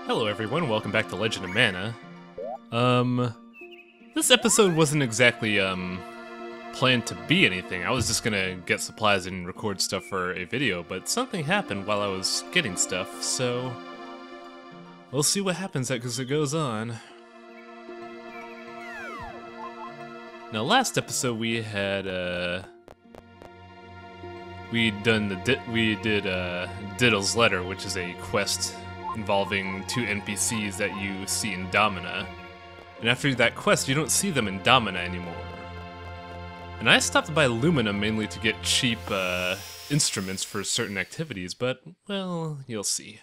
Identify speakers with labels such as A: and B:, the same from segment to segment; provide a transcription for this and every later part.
A: Hello everyone, welcome back to Legend of Mana. This episode wasn't exactly, planned to be anything. I was just gonna get supplies and record stuff for a video, but something happened while I was getting stuff, so we'll see what happens as it goes on. Now, last episode we had, we did Diddle's Letter, which is a quest involving two NPCs that you see in Domina. And after that quest, you don't see them in Domina anymore. And I stopped by Lumina mainly to get cheap instruments for certain activities, but, well, you'll see.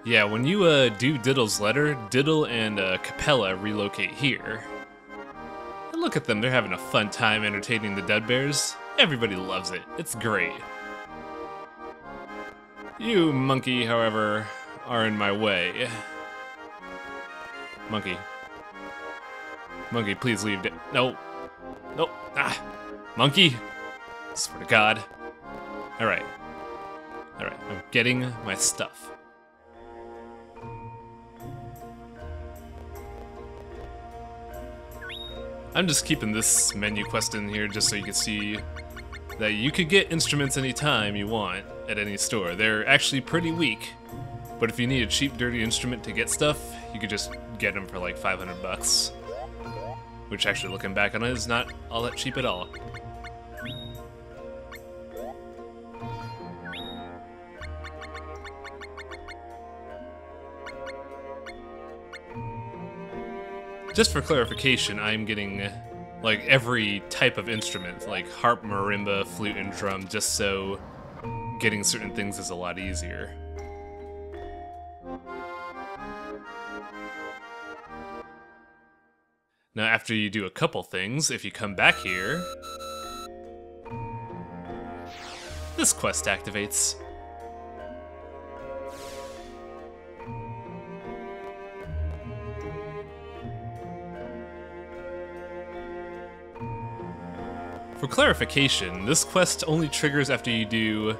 A: Yeah, when you do Diddle's Letter, Diddle and Capella relocate here. And look at them, they're having a fun time entertaining the Dead Bears. Everybody loves it, it's great. You, monkey, however, are in my way. Monkey. Monkey, please leave. No. No. Ah. Monkey. Swear to God. Alright. Alright, I'm getting my stuff. I'm just keeping this menu quest in here just so you can see that you could get instruments anytime you want at any store. They're actually pretty weak, but if you need a cheap, dirty instrument to get stuff, you could just get them for like 500 bucks. Which actually, looking back on it, is not all that cheap at all. Just for clarification, I'm getting like every type of instrument, like harp, marimba, flute, and drum, just so getting certain things is a lot easier. Now, after you do a couple things, if you come back here, this quest activates. For clarification, this quest only triggers after you do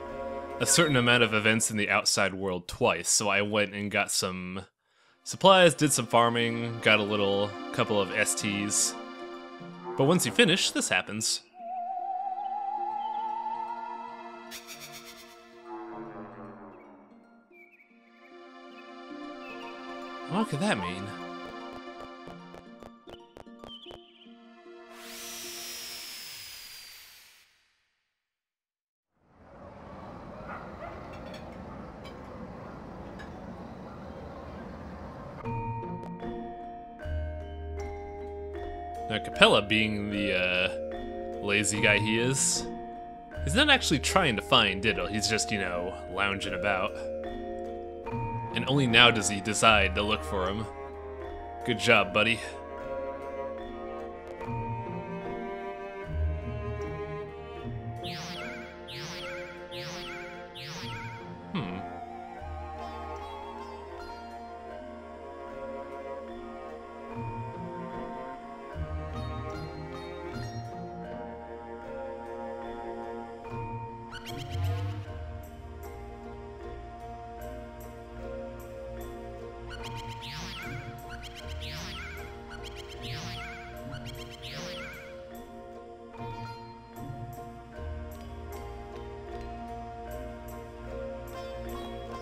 A: a certain amount of events in the outside world twice, so I went and got some supplies, did some farming, got a couple of STs. But once you finish, this happens. What could that mean? Now, Capella, being the lazy guy he is, he's not actually trying to find Diddle, he's just, you know, lounging about. And only now does he decide to look for him. Good job, buddy.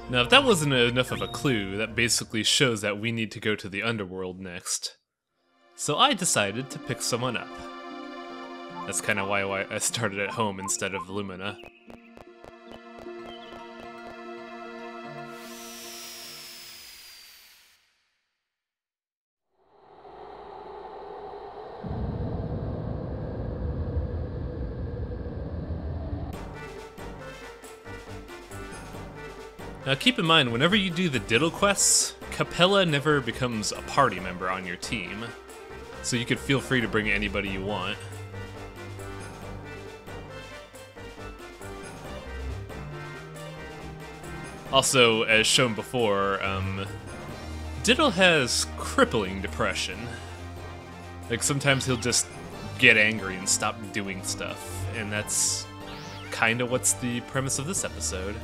A: Now, if that wasn't enough of a clue, that basically shows that we need to go to the underworld next. So I decided to pick someone up. That's kind of why I started at home instead of Lumina. Now keep in mind, whenever you do the Diddle quests, Capella never becomes a party member on your team, so you could feel free to bring anybody you want. Also, as shown before, Diddle has crippling depression. Like, sometimes he'll just get angry and stop doing stuff, and that's kind of what's the premise of this episode.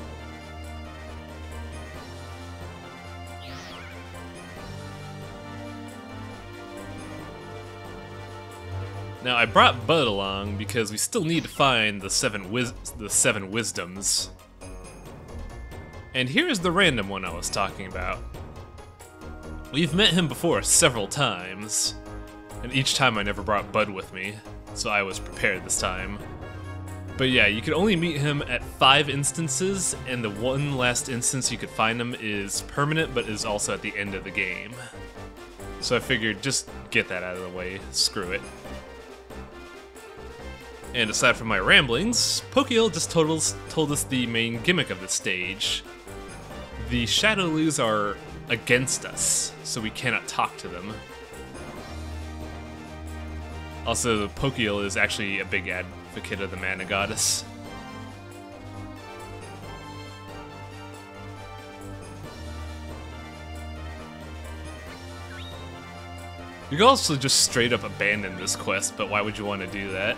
A: Now, I brought Bud along because we still need to find the seven wisdoms. And here's the random one I was talking about. We've met him before several times, and each time I never brought Bud with me, so I was prepared this time. But yeah, you can only meet him at 5 instances, and the one last instance you could find him is permanent, but is also at the end of the game. So I figured, just get that out of the way, screw it. And aside from my ramblings, Pokeel just told us the main gimmick of the stage. The Shadowloos are against us, so we cannot talk to them. Also, Pokeel is actually a big advocate of the Mana Goddess. You could also just straight up abandon this quest, but why would you want to do that?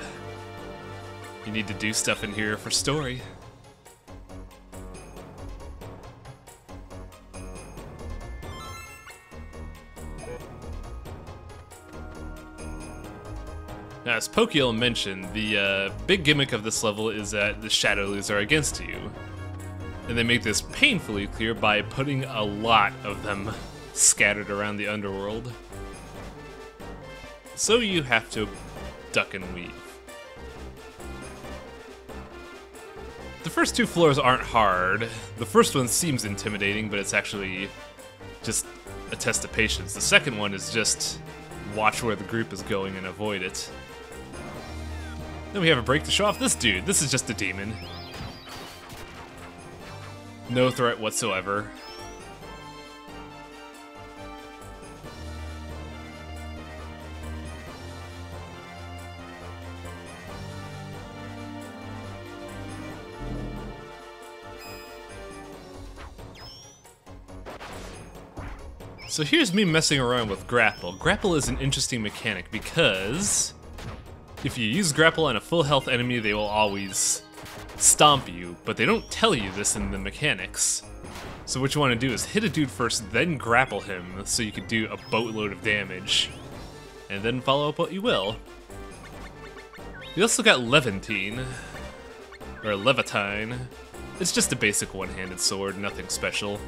A: You need to do stuff in here for story. Now, as Pokeel mentioned, the big gimmick of this level is that the Shadowloos are against you. And they make this painfully clear by putting a lot of them scattered around the underworld. So you have to duck and weave. The first 2 floors aren't hard. The first one seems intimidating, but it's actually just a test of patience. The second one is just watch where the group is going and avoid it. Then we have a break to show off this dude. This is just a demon. No threat whatsoever. So here's me messing around with Grapple. Grapple is an interesting mechanic because if you use Grapple on a full health enemy, they will always stomp you, but they don't tell you this in the mechanics. So what you want to do is hit a dude first, then grapple him so you can do a boatload of damage, and then follow up what you will. We also got Levantine, or Levitine. It's just a basic one-handed sword, nothing special.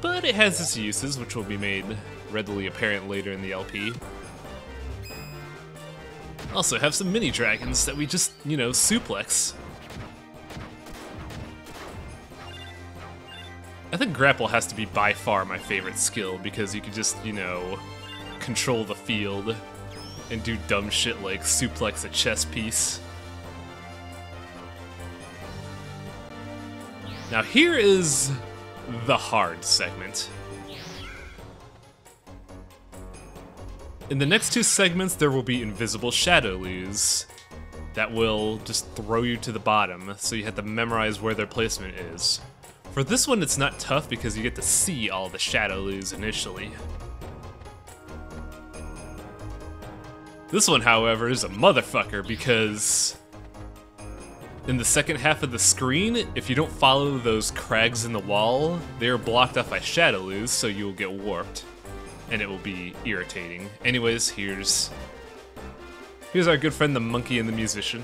A: But it has its uses, which will be made readily apparent later in the LP. Also have some mini dragons that we just, you know, suplex. I think Grapple has to be by far my favorite skill because you can just, you know, control the field and do dumb shit like suplex a chess piece. Now here is the hard segment. In the next 2 segments, there will be invisible Shadowloos that will just throw you to the bottom, so you have to memorize where their placement is. For this one, it's not tough because you get to see all the Shadowloos initially. This one, however, is a motherfucker because in the second half of the screen, if you don't follow those crags in the wall, they are blocked off by Shadowloos, so you will get warped. And it will be irritating. Anyways, here's our good friend the monkey and the musician.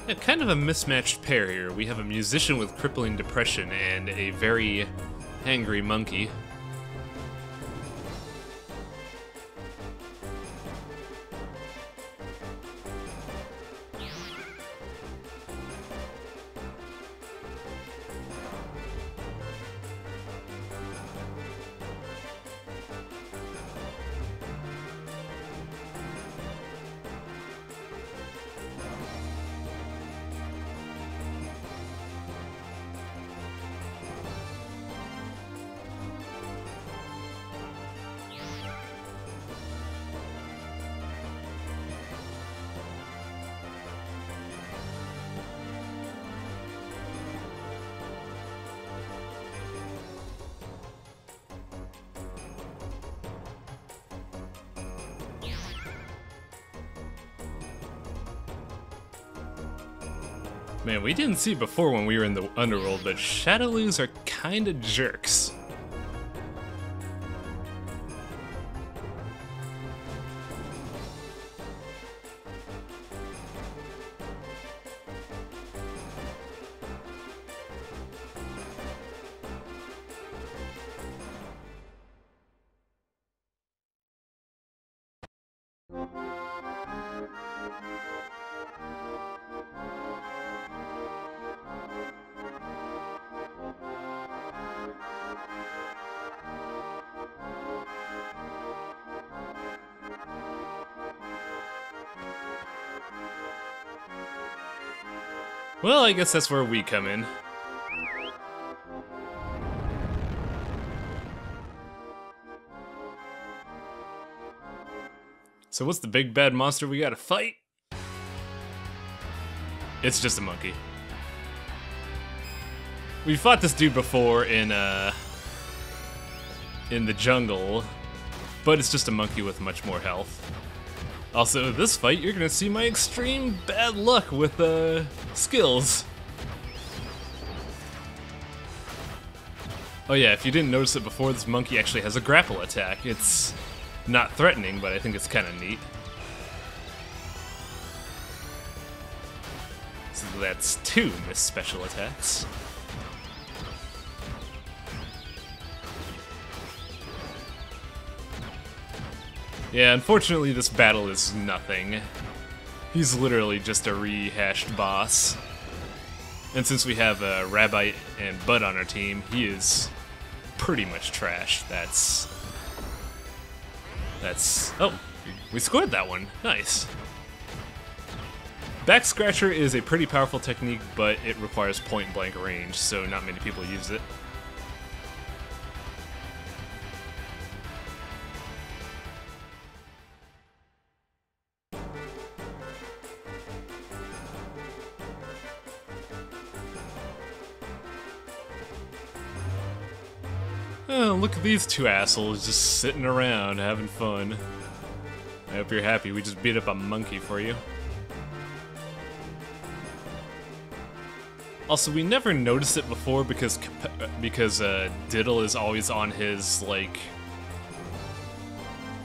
A: Yeah, kind of a mismatched pair here. We have a musician with crippling depression and a very angry monkey. Man, we didn't see before when we were in the underworld, but Shadowloos are kinda jerks. Well, I guess that's where we come in. So what's the big bad monster we gotta fight? It's just a monkey. We fought this dude before in the jungle, but it's just a monkey with much more health. Also, this fight, you're gonna see my extreme bad luck with skills. Oh yeah, if you didn't notice it before, this monkey actually has a grapple attack. It's not threatening, but I think it's kind of neat. So that's 2 missed special attacks. Yeah, unfortunately this battle is nothing. He's literally just a rehashed boss. And since we have Rabbi and Bud on our team, he is pretty much trash. That's... Oh, we scored that one. Nice. Back Scratcher is a pretty powerful technique, but it requires point-blank range, so not many people use it. Oh, look at these 2 assholes just sitting around having fun. I hope you're happy. We just beat up a monkey for you. Also, we never noticed it before because Diddle is always on his, like...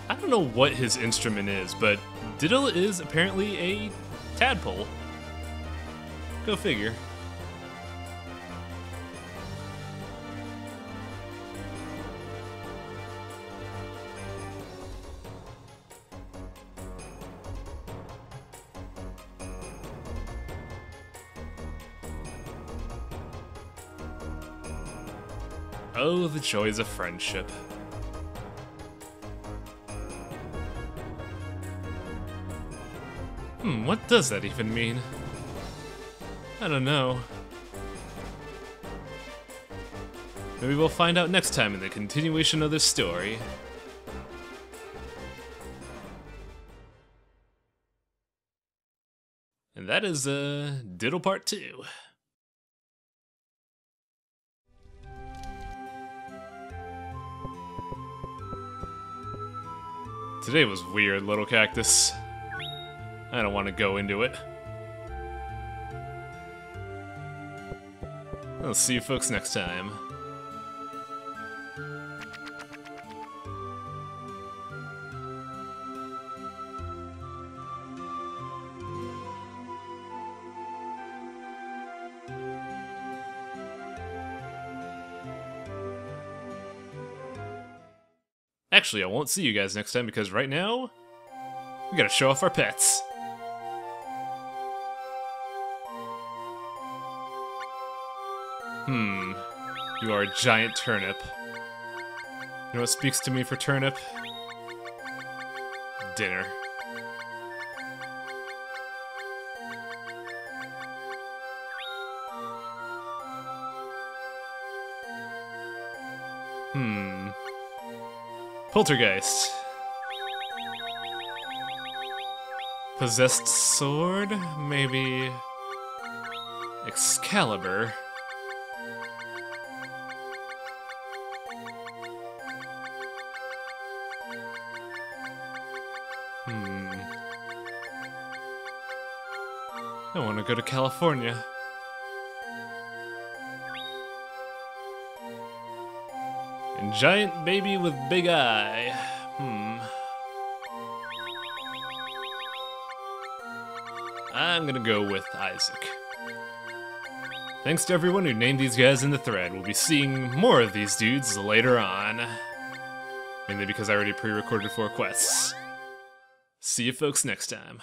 A: I don't know what his instrument is, but Diddle is apparently a tadpole. Go figure. Oh, the joys of friendship. What does that even mean? I don't know. Maybe we'll find out next time in the continuation of this story. And that is, Diddle Part 2. Today was weird, Little Cactus. I don't want to go into it. I'll see you folks next time. Actually, I won't see you guys next time because right now, we gotta show off our pets. You are a giant turnip. You know what speaks to me for turnip? Dinner. Poltergeist. Possessed sword? Maybe... Excalibur. I want to go to California. And giant baby with big eye. I'm gonna go with Isaac. Thanks to everyone who named these guys in the thread. We'll be seeing more of these dudes later on. Mainly because I already pre-recorded 4 quests. See you folks next time.